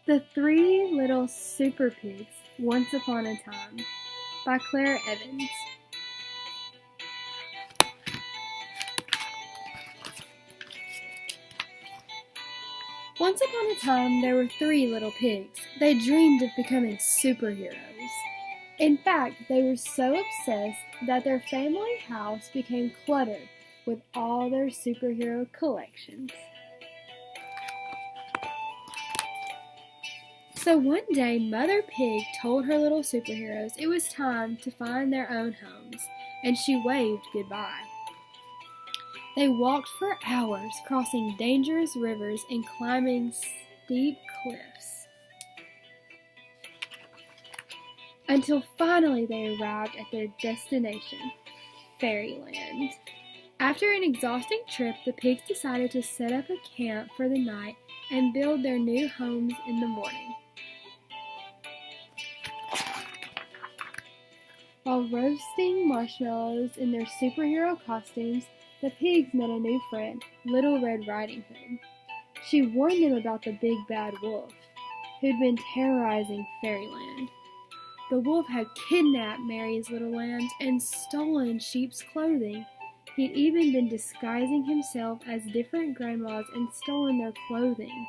The Three Little Superpigs, Once Upon a Time by Claire Evans. Once upon a time, there were three little pigs. They dreamed of becoming superheroes. In fact, they were so obsessed that their family house became cluttered with all their superhero collections. So one day, Mother Pig told her little superheroes it was time to find their own homes, and she waved goodbye. They walked for hours, crossing dangerous rivers and climbing steep cliffs, until finally they arrived at their destination, Fairyland. After an exhausting trip, the pigs decided to set up a camp for the night and build their new homes in the morning. While roasting marshmallows in their superhero costumes, the pigs met a new friend, Little Red Riding Hood. She warned them about the big bad wolf, who'd been terrorizing Fairyland. The wolf had kidnapped Mary's little lambs and stolen sheep's clothing. He'd even been disguising himself as different grandmas and stolen their clothing.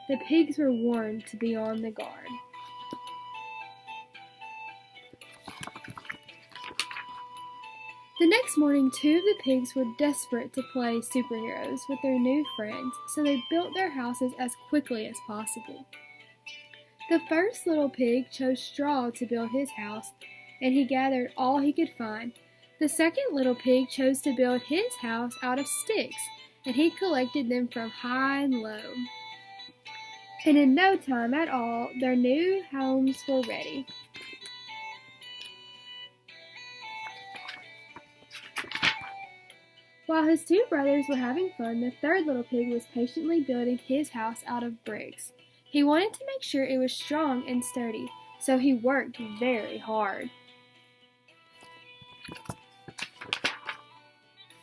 The pigs were warned to be on the guard. The next morning, two of the pigs were desperate to play superheroes with their new friends, so they built their houses as quickly as possible. The first little pig chose straw to build his house, and he gathered all he could find. The second little pig chose to build his house out of sticks, and he collected them from high and low. And in no time at all, their new homes were ready. While his two brothers were having fun, the third little pig was patiently building his house out of bricks. He wanted to make sure it was strong and sturdy, so he worked very hard.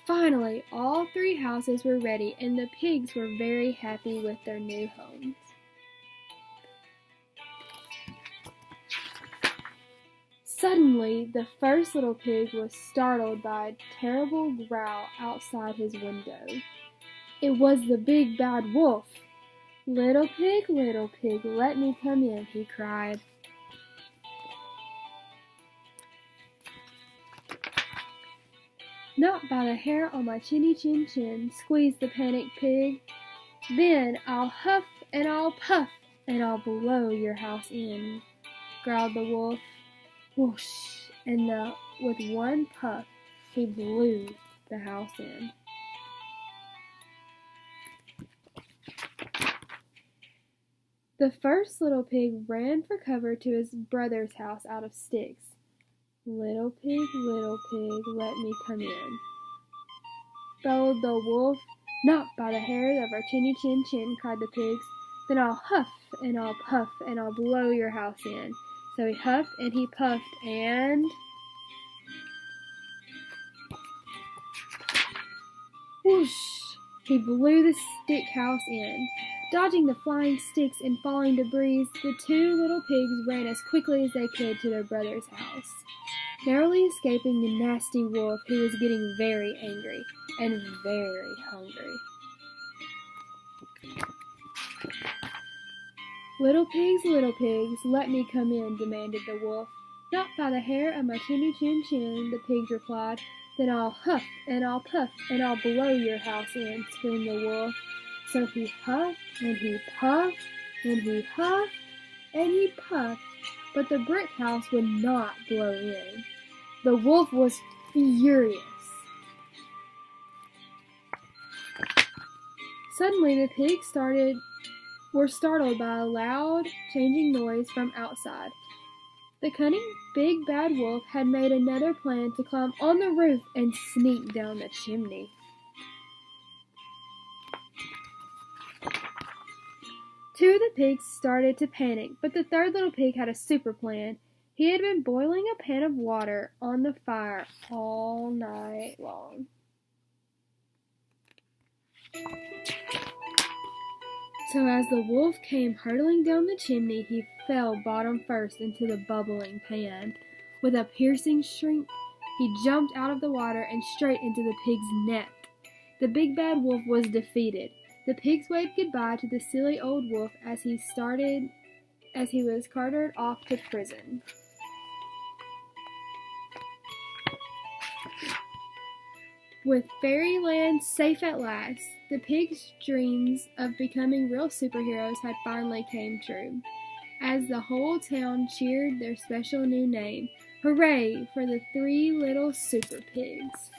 Finally, all three houses were ready, and the pigs were very happy with their new homes. Suddenly, the first little pig was startled by a terrible growl outside his window. It was the big bad wolf. Little pig, let me come in," he cried. "Not by the hair on my chinny chin chin," squeezed the panicked pig. "Then I'll huff and I'll puff and I'll blow your house in," growled the wolf. Whoosh! And with one puff, he blew the house in. The first little pig ran for cover to his brother's house out of sticks. Little pig, let me come in," bellowed the wolf. "Not by the hairs of our chinny chin chin," cried the pigs. "Then I'll huff and I'll puff and I'll blow your house in." So he huffed and he puffed and whoosh! He blew the stick house in. Dodging the flying sticks and falling debris, the two little pigs ran as quickly as they could to their brother's house, narrowly escaping the nasty wolf, who was getting very angry and very hungry. Little pigs, let me come in," demanded the wolf. "Not by the hair of my chinny chin chin," the pigs replied. "Then I'll huff and I'll puff and I'll blow your house in," screamed the wolf. So he huffed and he puffed and he huffed and he puffed, but the brick house would not blow in. The wolf was furious. Suddenly the pigs were startled by a loud, changing noise from outside. The cunning big bad wolf had made another plan to climb on the roof and sneak down the chimney. Two of the pigs started to panic, but the third little pig had a super plan. He had been boiling a pan of water on the fire all night long. So as the wolf came hurtling down the chimney, he fell bottom first into the bubbling pan. With a piercing shriek, he jumped out of the water and straight into the pig's neck. The big bad wolf was defeated. The pigs waved goodbye to the silly old wolf as he was carted off to prison. With fairyland safe at last, the pigs' dreams of becoming real superheroes had finally came true. As the whole town cheered their special new name, hooray for the 3 little super pigs!